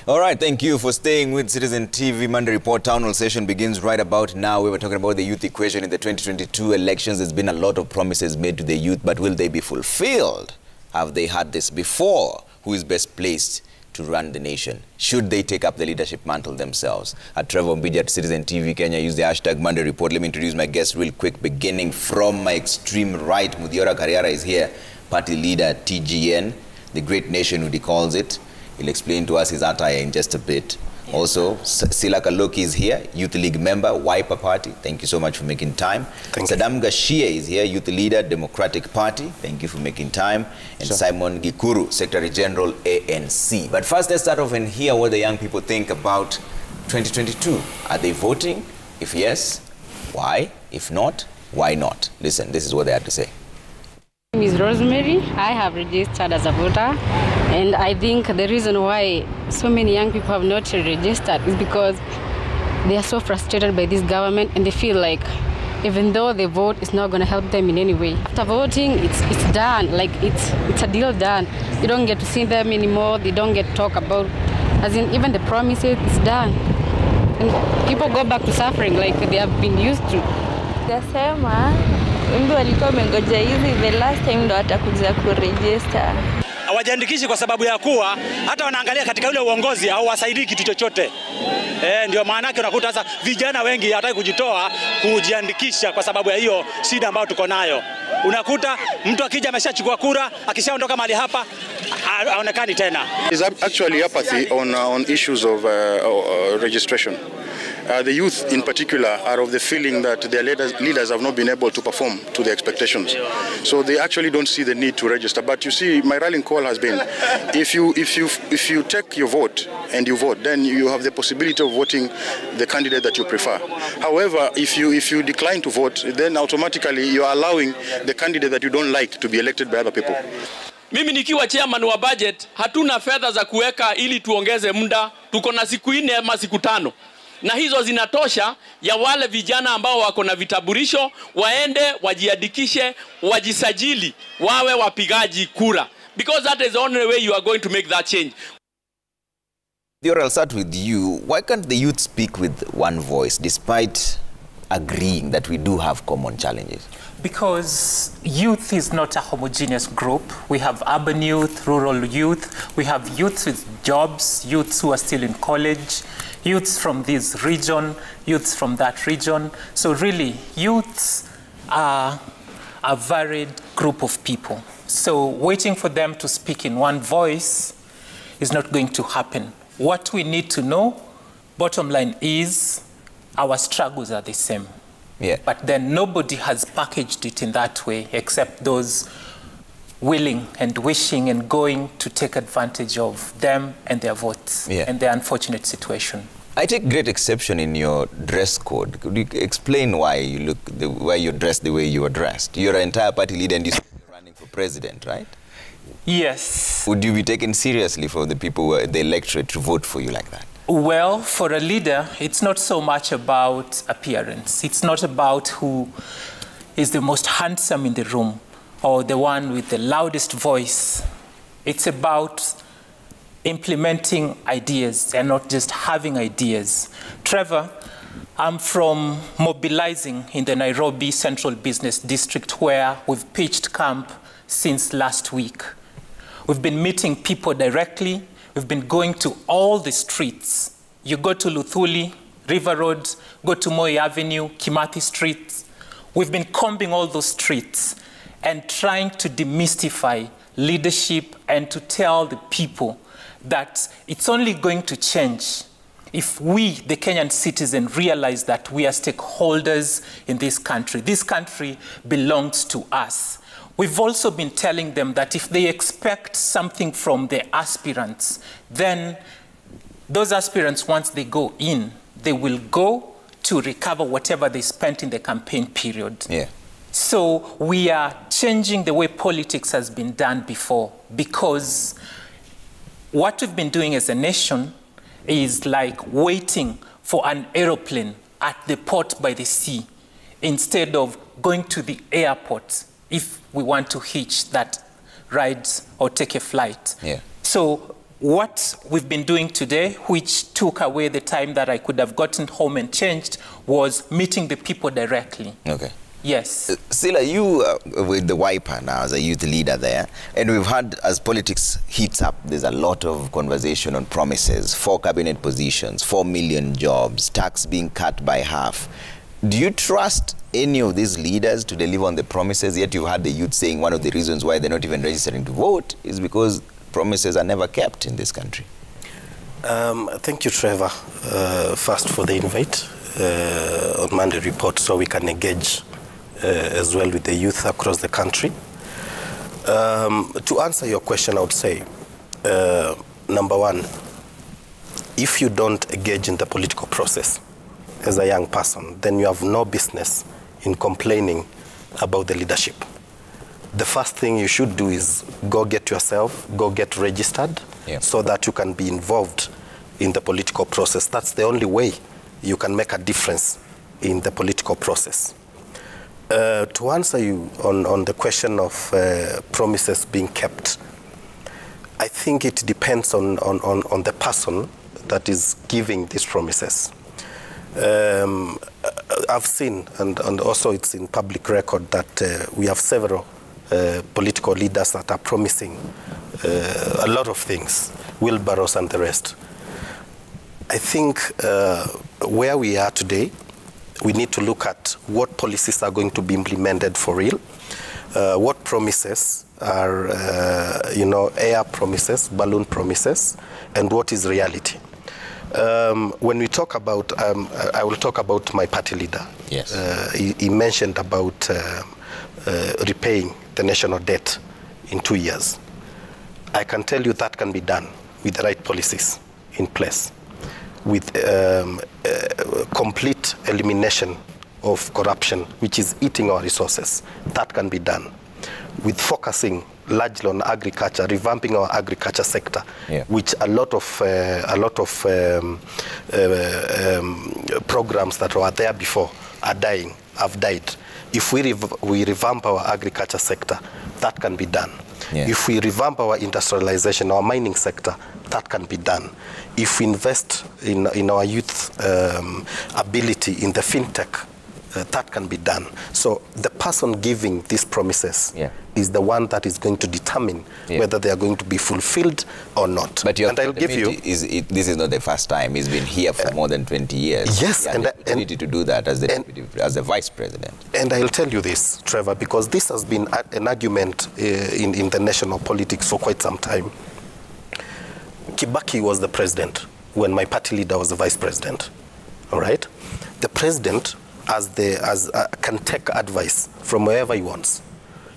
All right, thank you for staying with Citizen TV. Monday Report Town Hall session begins right about now. We were talking about the youth equation in the 2022 elections. There's been a lot of promises made to the youth, but will they be fulfilled? Have they had this before? Who is best placed to run the nation? Should they take up the leadership mantle themselves? At Trevor Mbidi at Citizen TV Kenya, use the hashtag Monday Report. Let me introduce my guest real quick, beginning from my extreme right. Muthiora Karriara is here, party leader at TGN, the great nation he calls it. He'll explain to us his attire in just a bit. Yeah. Also, Sila Kaloki is here, Youth League member, Wiper Party. Thank you so much for making time. Saddam Gashie is here, Youth Leader, Democratic Party. Thank you for making time. And sure. Simon Gikuru, Secretary General, ANC. But first, let's start off and hear what the young people think about 2022. Are they voting? If yes, why? If not, why not? Listen, this is what they had to say. My name is Rosemary. I have registered as a voter, and I think the reason why so many young people have not registered is because they are so frustrated by this government, and they feel like even though they vote, it's not going to help them in any way. After voting, it's done. Like it's a deal done. You don't get to see them anymore. They don't get to talk about, as in even the promises, it's done. And people go back to suffering like they have been used to. Wengi walikuwa wamengoja hizi the last time ndo atakuja kuregister. Hawajiandikishi kwa sababu ya kuwa hata wanaangalia katika ule uongozi au wasaidii kitu chochote. Ndio maana yake unakuta sasa vijana wengi hawataka kujitoa kujiandikisha kwa sababu ya hiyo shida ambayo tuko nayo. Unakuta mtu akija ameshachukua kura, akishaondoka mahali hapa haonekani tena. Is actually apathy on issues of registration. The youth in particular are of the feeling that their leaders have not been able to perform to their expectations. So they actually don't see the need to register. But you see, my rallying call has been, if you take your vote and you vote, then you have the possibility of voting the candidate that you prefer. However, if you decline to vote, then automatically you are allowing the candidate that you don't like to be elected by other people. Mimi nikiwa chairman wa budget, hatuna fedha za kuweka ili tuongeze muda. Tuko na siku 4 ama siku 5. Na hizo zinatosha ya wale vijana ambao wako na vitambulisho waende wajiandikishe, wajisajili, wawe wapigaji kura, because that is the only way you are going to make that change. I'll start with you. Why can't the youth speak with one voice despite agreeing that we do have common challenges? Because youth is not a homogeneous group. We have urban youth, rural youth. We have youths with jobs, youths who are still in college, youths from this region, youths from that region. So really, youths are a varied group of people. So waiting for them to speak in one voice is not going to happen. What we need to know, bottom line is, our struggles are the same. Yeah. But then nobody has packaged it in that way except those willing and wishing and going to take advantage of them and their votes and their unfortunate situation. I take great exception in your dress code. Could you explain why you why you're dressed the way you are dressed? You're an entire party leader and you're running for president, right? Yes. Would you be taken seriously for the people, the electorate, to vote for you like that? Well, for a leader, it's not so much about appearance. It's not about who is the most handsome in the room or the one with the loudest voice. It's about implementing ideas and not just having ideas. Trevor, I'm from mobilizing in the Nairobi Central Business District, where we've pitched camp since last week. We've been meeting people directly. We've been going to all the streets. You go to Luthuli, River Road, go to Moi Avenue, Kimathi Street. We've been combing all those streets and trying to demystify leadership and to tell the people that it's only going to change if we, the Kenyan citizen, realize that we are stakeholders in this country. This country belongs to us. We've also been telling them that if they expect something from the aspirants, then those aspirants, once they go in, they will go to recover whatever they spent in the campaign period. Yeah. So we are changing the way politics has been done before, because what we've been doing as a nation is like waiting for an aeroplane at the port by the sea instead of going to the airport if we want to hitch that ride or take a flight. Yeah. So what we've been doing today, which took away the time that I could have gotten home and changed, was meeting the people directly. Okay. Yes. Sila, you with the Wiper now as a youth leader there, and we've had, as politics heats up, there's a lot of conversation on promises, 4 cabinet positions, 4 million jobs, tax being cut by half. Do you trust any of these leaders to deliver on the promises? Yet you've had the youth saying one of the reasons why they're not even registering to vote is because promises are never kept in this country. Thank you, Trevor, first for the invite on Monday Report, so we can engage as well with the youth across the country. To answer your question, I would say, number one, if you don't engage in the political process as a young person, then you have no business in complaining about the leadership. The first thing you should do is go get registered, so that you can be involved in the political process. That's the only way you can make a difference in the political process. To answer you on the question of promises being kept, I think it depends on the person that is giving these promises. I've seen, and also it's in public record, that we have several political leaders that are promising a lot of things, wheelbarrows and the rest. I think where we are today, we need to look at what policies are going to be implemented for real, what promises are, air promises, balloon promises, and what is reality. When we talk about, I will talk about my party leader. Yes. He mentioned about repaying the national debt in 2 years. I can tell you that can be done with the right policies in place, with complete elimination of corruption, which is eating our resources. That can be done with focusing largely on agriculture, revamping our agriculture sector, which a lot of programs that were there before are dying, have died. If we revamp our agriculture sector, that can be done. If we revamp our industrialization, our mining sector, that can be done. If we invest in our youth ability in the fintech, that can be done. So the person giving these promises is the one that is going to determine whether they are going to be fulfilled or not. But and I'll give you... this is not the first time. He's been here for more than 20 years. Yes. And the opportunity to do that as the vice president. And I'll tell you this, Trevor, because this has been an argument in the national politics for quite some time. Kibaki was the president when my party leader was the vice president. All right? The president can take advice from wherever he wants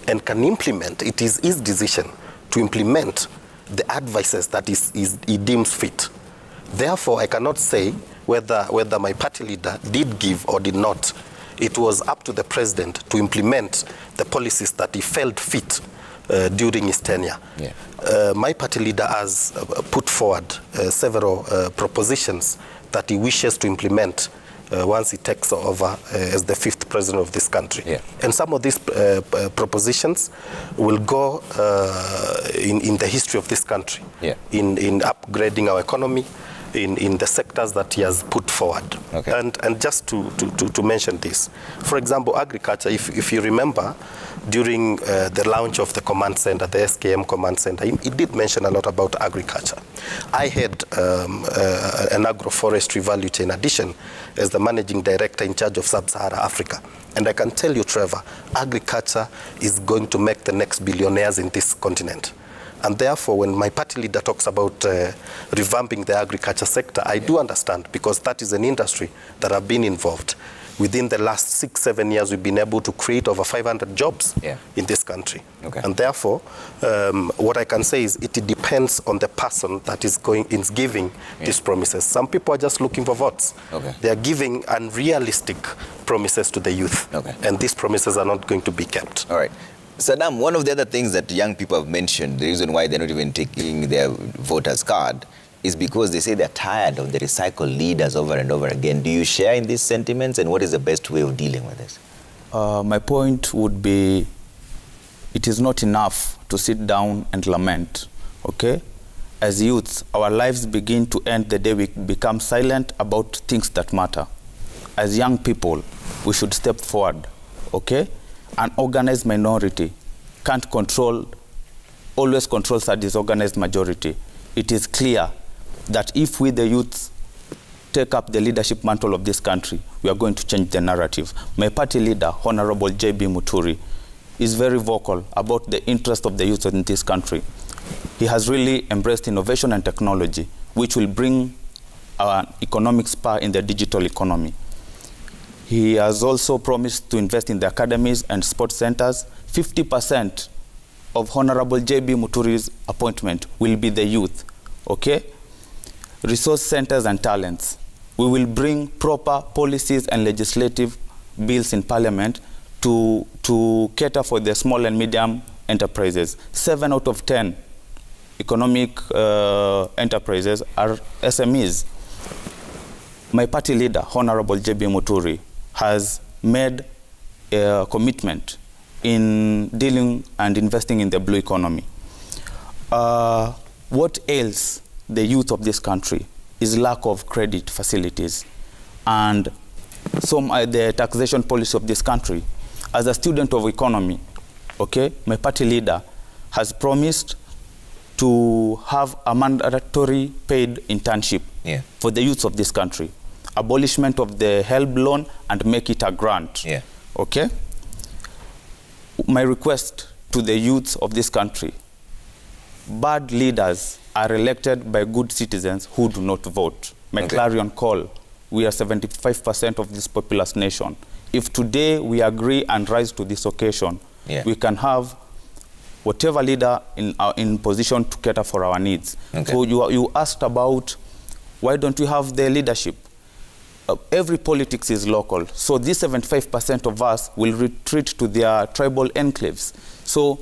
and can implement. It is his decision to implement the advices that he deems fit. Therefore, I cannot say whether my party leader did give or did not. It was up to the president to implement the policies that he felt fit during his tenure. My party leader has put forward several propositions that he wishes to implement once he takes over as the 5th president of this country. And some of these propositions will go in the history of this country, in upgrading our economy, in the sectors that he has put forward. And just to mention this, for example, agriculture, if you remember, during the launch of the command center, the SKM command center, he did mention a lot about agriculture. I had an agroforestry value chain addition as the managing director in charge of Sub-Saharan Africa. And I can tell you, Trevor, agriculture is going to make the next billionaires in this continent. And therefore, when my party leader talks about revamping the agriculture sector, I do understand, because that is an industry that have been involved. Within the last 6-7 years, we've been able to create over 500 jobs in this country. And therefore, what I can say is it depends on the person that is giving these promises. Some people are just looking for votes. They are giving unrealistic promises to the youth. And these promises are not going to be kept. All right. Saddam, one of the other things that young people have mentioned, the reason why they're not even taking their voter's card, is because they say they're tired of the recycled leaders over and over again. Do you share in these sentiments, and what is the best way of dealing with this? My point would be, it is not enough to sit down and lament, okay? as youths, our lives begin to end the day we become silent about things that matter. As young people, we should step forward, okay? An organized minority can't always controls a disorganized majority. It is clear that if we, the youths, take up the leadership mantle of this country, we are going to change the narrative. My party leader, Honorable J.B. Muturi, is very vocal about the interest of the youth in this country. He has really embraced innovation and technology, which will bring an economic spur in the digital economy. He has also promised to invest in the academies and sports centers. 50% of Honorable J.B. Muturi's appointment will be the youth, okay? Resource centers and talents. We will bring proper policies and legislative bills in Parliament to cater for the small and medium enterprises. 7 out of 10 economic enterprises are SMEs. My party leader, Honorable J.B. Muturi, has made a commitment in dealing and investing in the blue economy. What ails the youth of this country is lack of credit facilities and the taxation policy of this country. As a student of economy, okay, my party leader has promised to have a mandatory paid internship for the youth of this country, abolishment of the HELB loan and make it a grant, okay? My request to the youth of this country, bad leaders are elected by good citizens who do not vote. My clarion call, we are 75% of this populous nation. If today we agree and rise to this occasion, we can have whatever leader in position to cater for our needs. So you asked about why don't we have the leadership? Every politics is local. So this 75% of us will retreat to their tribal enclaves. So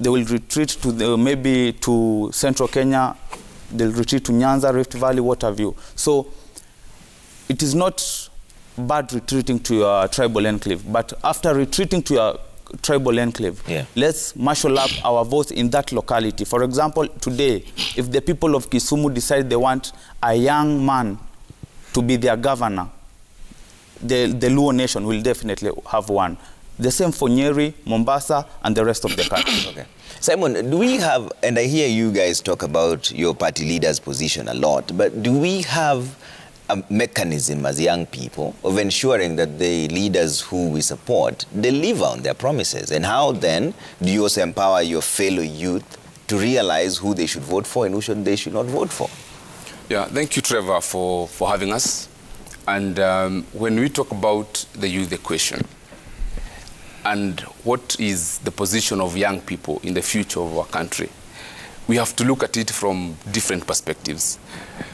they will retreat to maybe to central Kenya, they'll retreat to Nyanza, Rift Valley, what have you. So it is not bad retreating to your tribal enclave, but after retreating to your tribal enclave, let's marshal up our votes in that locality. For example, today, if the people of Kisumu decide they want a young man to be their governor, the Luo nation will definitely have one. The same for Nyeri, Mombasa, and the rest of the country. Simon, do we have, and I hear you guys talk about your party leader's position a lot, but do we have a mechanism as young people of ensuring that the leaders who we support deliver on their promises? And how then do you also empower your fellow youth to realize who they should vote for and who they should not vote for? Yeah, thank you, Trevor, for having us. And when we talk about the youth equation and what is the position of young people in the future of our country, we have to look at it from different perspectives.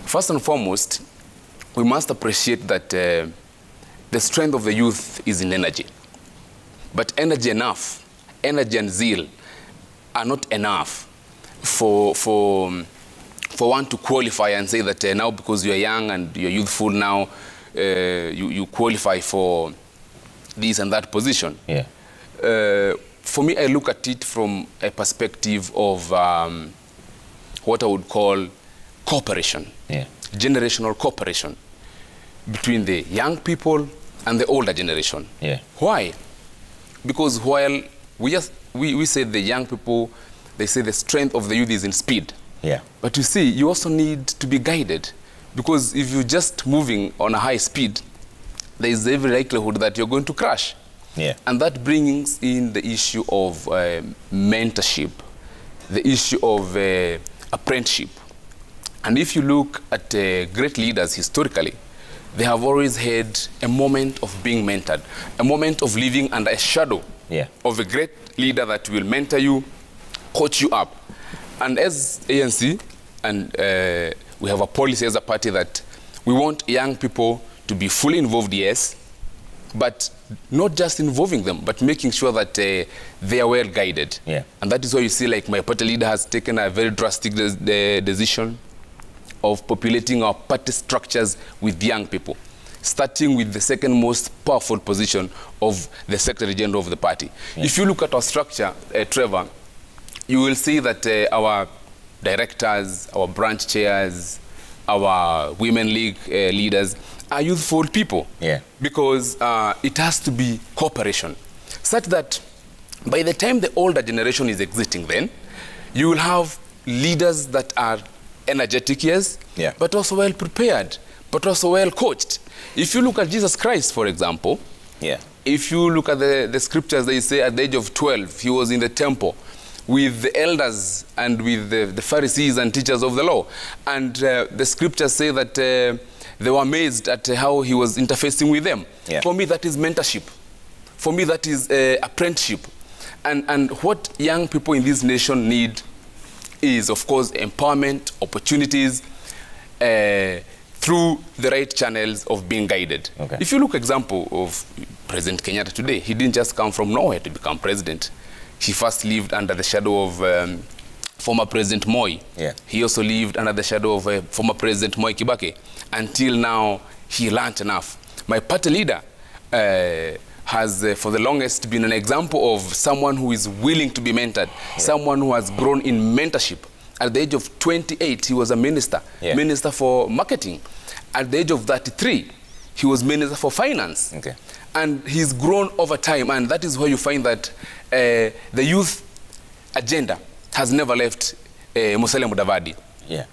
First and foremost, we must appreciate that the strength of the youth is in energy. But energy and zeal are not enough for one to qualify and say that now because you're young and you're youthful now, you qualify for this and that position. For me, I look at it from a perspective of what I would call cooperation. Generational cooperation between the young people and the older generation. Why? Because while we say the young people, they say the strength of the youth is in speed. But you see, you also need to be guided, because if you're just moving on a high speed, there is every likelihood that you're going to crash. And that brings in the issue of mentorship, the issue of apprenticeship. And if you look at great leaders historically, they have always had a moment of being mentored, a moment of living under a shadow of a great leader that will mentor you, coach you up. And as ANC, and we have a policy as a party that we want young people to be fully involved, yes, but not just involving them, but making sure that they are well guided. And that is why you see, like, my party leader has taken a very drastic decision of populating our party structures with young people, starting with the second most powerful position of the Secretary General of the party. If you look at our structure, Trevor, you will see that our directors, our branch chairs, our women league leaders are youthful people. Yeah. Because it has to be cooperation, such that by the time the older generation is exiting, then you will have leaders that are energetic, yes, yeah, but also well prepared, but also well coached. If you look at Jesus Christ, for example, yeah, if you look at the scriptures, they say at the age of 12, he was in the temple with the elders and with the Pharisees and teachers of the law. And the scriptures say that they were amazed at how he was interfacing with them. Yeah. For me, that is mentorship. For me, that is apprenticeship. And what young people in this nation need is, of course, empowerment, opportunities, through the right channels of being guided. Okay. If you look example of President Kenyatta today, he didn't just come from nowhere to become president. He first lived under the shadow of former President Moi. Yeah. He also lived under the shadow of former President Moi Kibaki. Until now, he learned enough. My party leader has for the longest been an example of someone who is willing to be mentored, someone who has grown in mentorship. At the age of 28, he was a minister, minister for marketing. At the age of 33, he was minister for finance. Okay. And he's grown over time, and that is where you find that the youth agenda has never left Musalia Mudavadi. Yeah.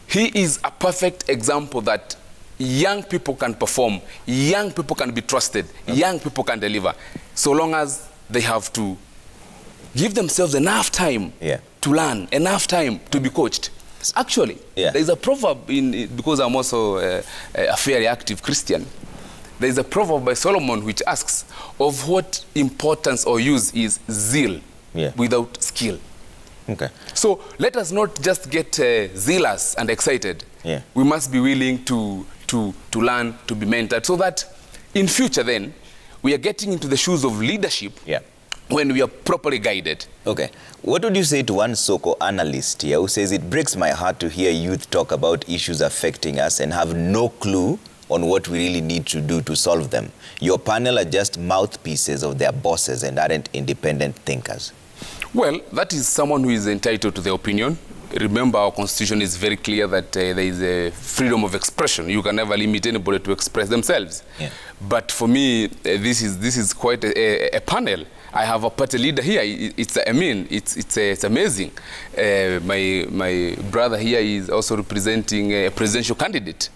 He is a perfect example that young people can perform, young people can be trusted, young people can deliver, so long as they have to give themselves enough time to learn, enough time to be coached. Actually, there is a proverb, because I'm also a fairly active Christian, there is a proverb by Solomon which asks, of what importance or use is zeal without skill? Okay. So let us not just get zealous and excited. We must be willing to learn, to be mentored, so that in future then, we are getting into the shoes of leadership when we are properly guided. Okay. What would you say to one so-called analyst here who says it breaks my heart to hear youth talk about issues affecting us and have no clue on what we really need to do to solve them? Your panel are just mouthpieces of their bosses and aren't independent thinkers. Well, that is someone who is entitled to their opinion. Remember, our constitution is very clear that there is a freedom of expression. You can never limit anybody to express themselves. But for me, this is quite a panel. I have a party leader here. It's amazing. My brother here is also representing a presidential candidate.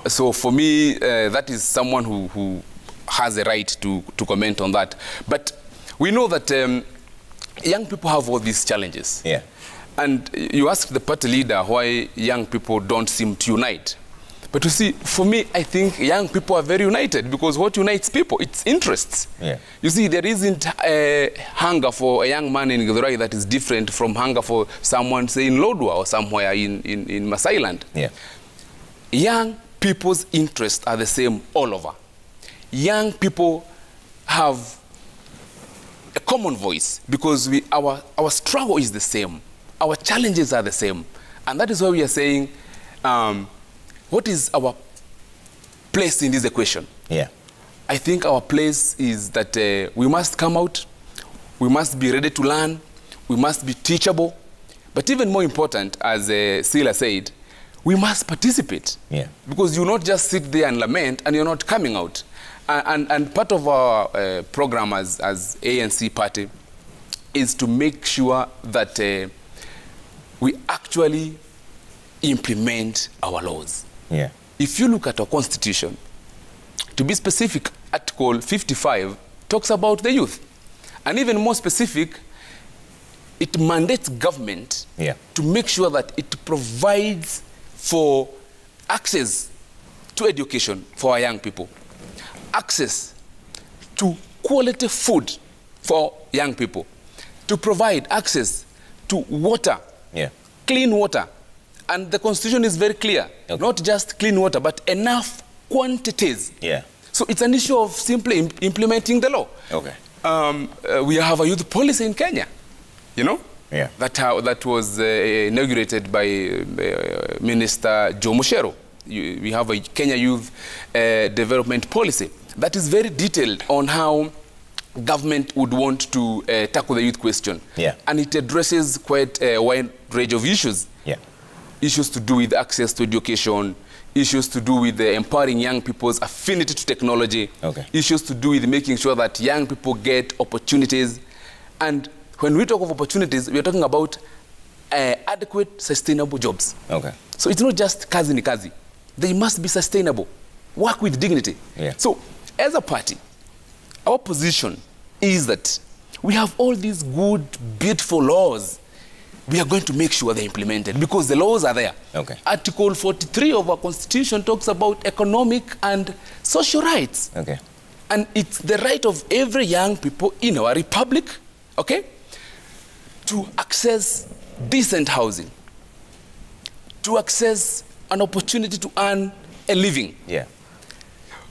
So for me, that is someone who has a right to comment on that. But we know that young people have all these challenges. And you ask the party leader why young people don't seem to unite. But you see, for me, I think young people are very united, because what unites people, it's interests. You see, there isn't a hunger for a young man in Githurai that is different from hunger for someone, say, in Lodwar or somewhere in Masailand. Young people's interests are the same all over. Young people have a common voice, because our struggle is the same. Our challenges are the same. And that is why we are saying, what is our place in this equation? I think our place is that we must come out, we must be ready to learn, we must be teachable, but even more important, as Sila said, we must participate. Because you not just sit there and lament and you're not coming out. And part of our program as ANC party is to make sure that we actually implement our laws. If you look at our constitution, to be specific, Article 55 talks about the youth. And even more specific, it mandates government to make sure that it provides for access to education for our young people, access to quality food for young people, to provide access to water, clean water. And the constitution is very clear, not just clean water, but enough quantities. So it's an issue of simply implementing the law. We have a youth policy in Kenya, you know, that was inaugurated by Minister Joe Mushero. We have a Kenya Youth Development Policy that is very detailed on how government would want to tackle the youth question. Yeah. And it addresses quite a wide range of issues. Yeah. Issues to do with access to education, issues to do with empowering young people's affinity to technology, okay, issues to do with making sure that young people get opportunities. And when we talk of opportunities, we're talking about adequate, sustainable jobs. Okay. So it's not just kazi ni kazi. They must be sustainable. Work with dignity. Yeah. So as a party, our position is that we have all these good, beautiful laws. We are going to make sure they're implemented because the laws are there. Okay. Article 43 of our Constitution talks about economic and social rights. Okay. And it's the right of every young people in our republic, okay, to access decent housing, to access an opportunity to earn a living. Yeah.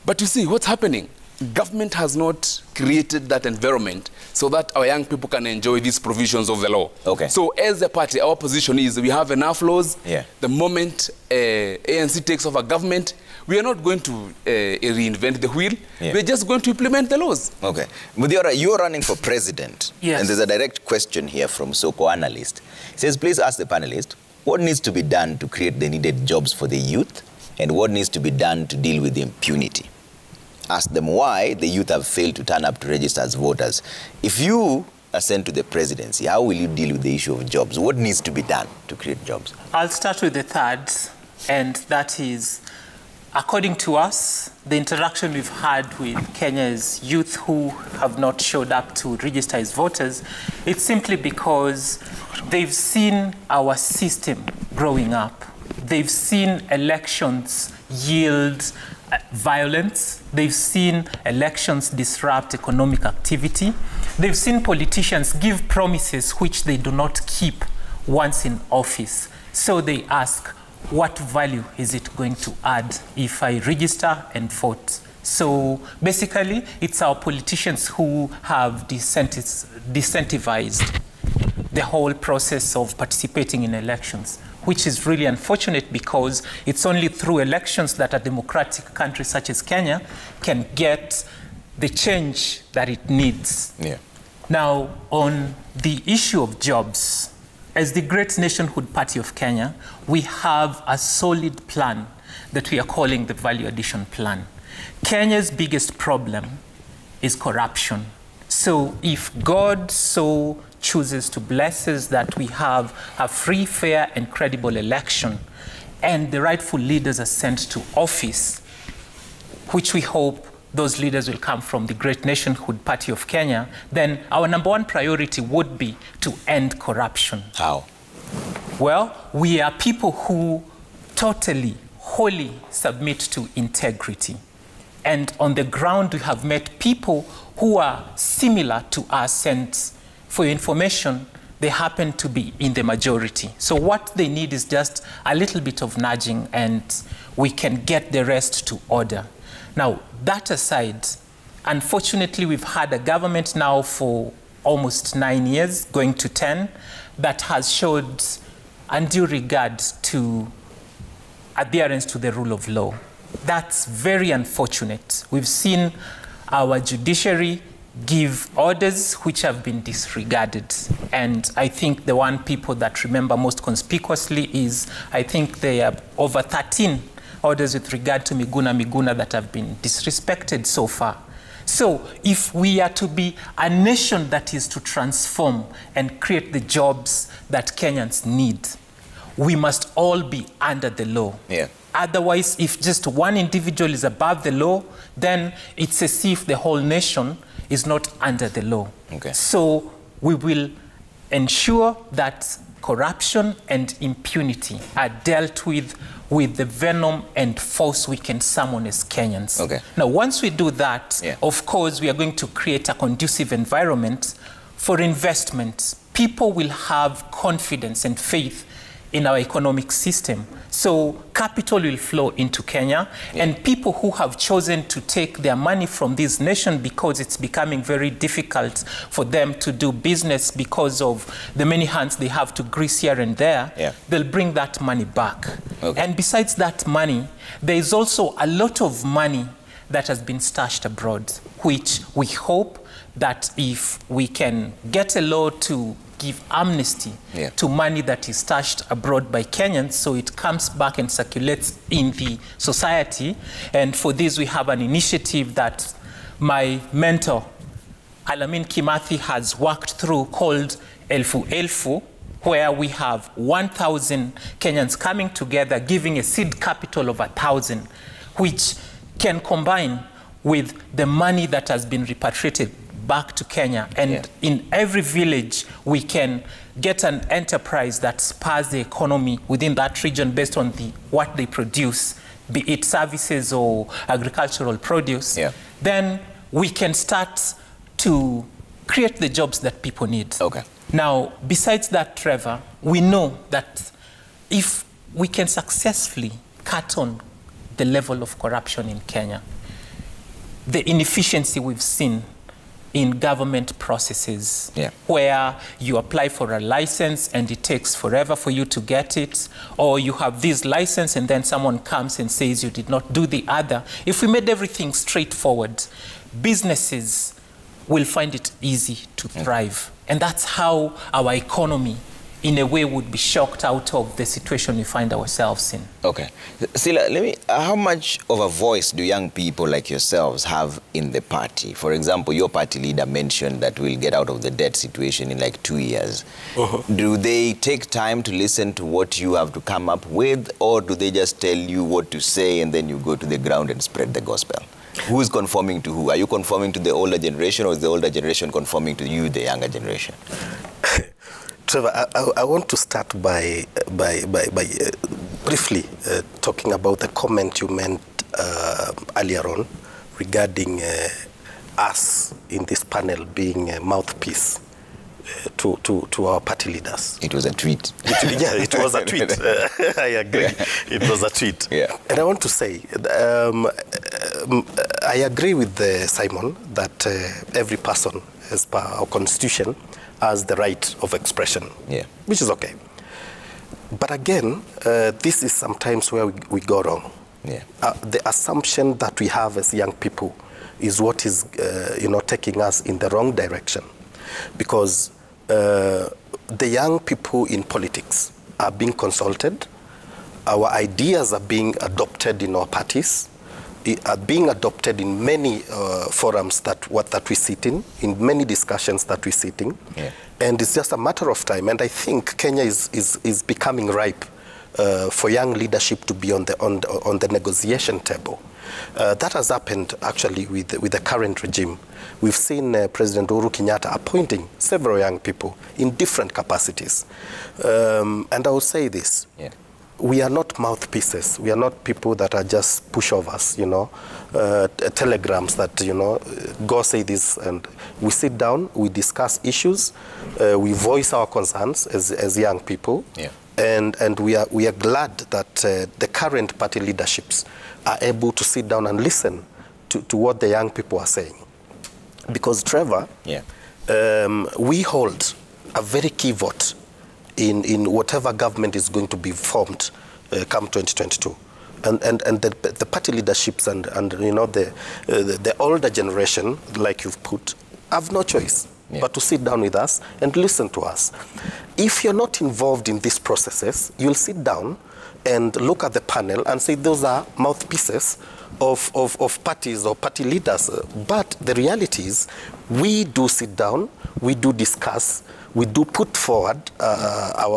But you see, what's happening? Government has not created that environment so that our young people can enjoy these provisions of the law. Okay. So as a party, our position is we have enough laws. Yeah. The moment ANC takes over government, we are not going to reinvent the wheel. Yeah. We're just going to implement the laws. Okay. Mudiora, you're running for president. Yes. And there's a direct question here from Soko Analyst. It says, please ask the panelist, what needs to be done to create the needed jobs for the youth? And what needs to be done to deal with impunity? Ask them why the youth have failed to turn up to register as voters. If you are sent to the presidency, how will you deal with the issue of jobs? What needs to be done to create jobs? I'll start with the third, and that is, according to us, the interaction we've had with Kenya's youth who have not showed up to register as voters, it's simply because they've seen our system growing up. They've seen elections yield violence. They've seen elections disrupt economic activity. They've seen politicians give promises which they do not keep once in office. So they ask, what value is it going to add if I register and vote? So basically, it's our politicians who have disincentivized the whole process of participating in elections, which is really unfortunate because it's only through elections that a democratic country such as Kenya can get the change that it needs. Yeah. Now, on the issue of jobs, as the Great Nationhood Party of Kenya, we have a solid plan that we are calling the Value Addition Plan. Kenya's biggest problem is corruption. So if God so chooses to bless us that we have a free, fair, and credible election, and the rightful leaders are sent to office, which we hope those leaders will come from the Great Nationhood Party of Kenya, then our number one priority would be to end corruption. How? Well, we are people who totally, wholly submit to integrity. And on the ground, we have met people who are similar to us, and for your information, they happen to be in the majority. So what they need is just a little bit of nudging, and we can get the rest to order. Now, that aside, unfortunately, we've had a government now for almost 9 years, going to 10, that has showed undue regard to adherence to the rule of law. That's very unfortunate. We've seen our judiciary give orders which have been disregarded. And I think the one people that remember most conspicuously is, I think there are over 13 orders with regard to Miguna that have been disrespected so far. So if we are to be a nation that is to transform and create the jobs that Kenyans need, we must all be under the law. Yeah. Otherwise, if just one individual is above the law, then it's as if the whole nation is not under the law. Okay. So we will ensure that corruption and impunity are dealt with the venom and force we can summon as Kenyans. Okay. Now, once we do that, yeah, of course, we are going to create a conducive environment for investment. People will have confidence and faith in our economic system. So capital will flow into Kenya, yeah, and people who have chosen to take their money from this nation because it's becoming very difficult for them to do business because of the many hands they have to grease here and there, yeah, they'll bring that money back. Okay. And besides that money, there is also a lot of money that has been stashed abroad, which we hope that if we can get a law to give amnesty to money that is stashed abroad by Kenyans, so it comes back and circulates in the society. And for this, we have an initiative that my mentor, Alamin Kimathi, has worked through called Elfu Elfu, where we have 1,000 Kenyans coming together, giving a seed capital of 1,000, which can combine with the money that has been repatriated back to Kenya. And in every village, we can get an enterprise that spurs the economy within that region based on what they produce, be it services or agricultural produce. Then we can start to create the jobs that people need. Now, besides that, Trevor, we know that if we can successfully cut on the level of corruption in Kenya, the inefficiency we've seen in government processes, where you apply for a license and it takes forever for you to get it, or you have this license and then someone comes and says you did not do the other. If we made everything straightforward, businesses will find it easy to thrive. And that's how our economy, in a way, would be shocked out of the situation we find ourselves in. Sila, how much of a voice do young people like yourselves have in the party? For example, your party leader mentioned that we'll get out of the debt situation in like 2 years. Do they take time to listen to what you have to come up with, or do they just tell you what to say and then you go to the ground and spread the gospel? Who is conforming to who? Are you conforming to the older generation, or is the older generation conforming to you, the younger generation? Trevor, I want to start by briefly talking about the comment you made earlier on regarding us in this panel being a mouthpiece to our party leaders. It was a tweet. It was a tweet. I agree. It was a tweet. And I want to say, I agree with Simon that every person, as per our constitution, has the right of expression, which is okay. But again, this is sometimes where we go wrong. The assumption that we have as young people is what is, taking us in the wrong direction, because the young people in politics are being consulted. Our ideas are being adopted in our parties, are being adopted in many forums that we sit in many discussions that we sit in. And it's just a matter of time. And I think Kenya is becoming ripe for young leadership to be on the negotiation table. That has happened actually with the current regime. We've seen President Uhuru Kenyatta appointing several young people in different capacities. And I will say this. We are not mouthpieces. We are not people that are just pushovers, telegrams that, go say this. And we sit down, we discuss issues, we voice our concerns as young people. And we are glad that the current party leaderships are able to sit down and listen to what the young people are saying. Because, Trevor, we hold a very key vote in whatever government is going to be formed come 2022. And the party leaderships and the older generation, like you've put, have no choice but to sit down with us and listen to us. If you're not involved in these processes, you'll sit down and look at the panel and say those are mouthpieces of parties or party leaders. But the reality is we do sit down, we do discuss, we do put forward our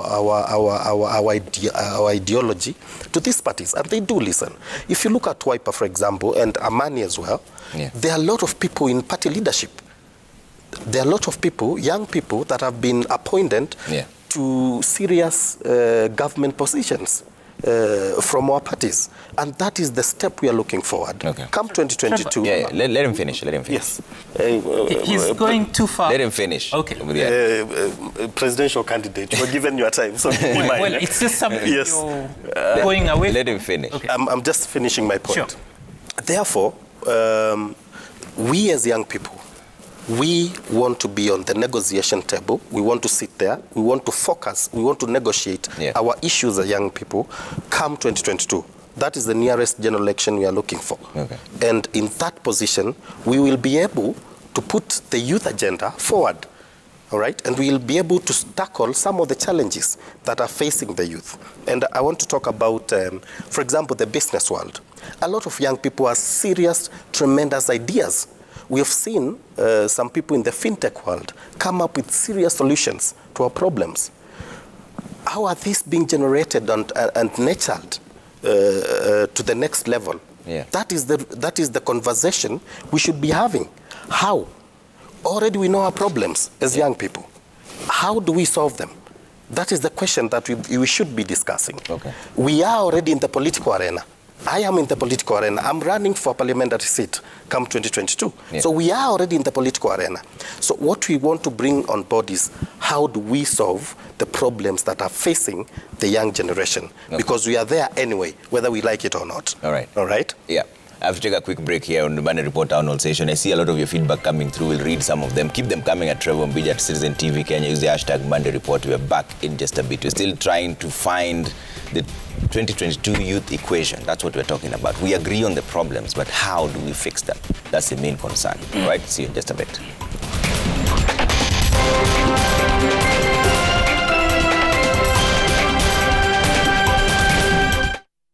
ideology to these parties, and they do listen. If you look at Wiper, for example, and Amani as well, there are a lot of people in party leadership. There are a lot of people, young people, that have been appointed to serious government positions from our parties. And that is the step we are looking forward. Come 2022. Let him finish. Yes. He's going too far. Let him finish. Presidential candidate, you're given your time. So well, it's just something you're going away. Let him finish. I'm just finishing my point. Therefore, we as young people, we want to be on the negotiation table. We want to sit there. We want to focus. We want to negotiate our issues as young people come 2022. That is the nearest general election we are looking for. And in that position, we will be able to put the youth agenda forward, all right? And we'll be able to tackle some of the challenges that are facing the youth. And I want to talk about, for example, the business world. A lot of young people have serious, tremendous ideas. We have seen some people in the fintech world come up with serious solutions to our problems. How are these being generated and nurtured to the next level? Yeah. That is the conversation we should be having. How? Already we know our problems as young people. How do we solve them? That is the question that we should be discussing. Okay. We are already in the political arena. I am in the political arena. I'm running for parliamentary seat come 2022. Yeah. So we are already in the political arena. So what we want to bring on board is how do we solve the problems that are facing the young generation? Okay. Because we are there anyway, whether we like it or not. All right. All right? Yeah. I have to take a quick break here on the Monday Report Town Hall session. I see a lot of your feedback coming through. We'll read some of them. Keep them coming at Trevor Mbija at Citizen TV Kenya. Use the hashtag Monday Report. We're back in just a bit. We're still trying to find the 2022 youth equation. That's what we're talking about. We agree on the problems, but how do we fix them? That's the main concern. All right? See you in just a bit.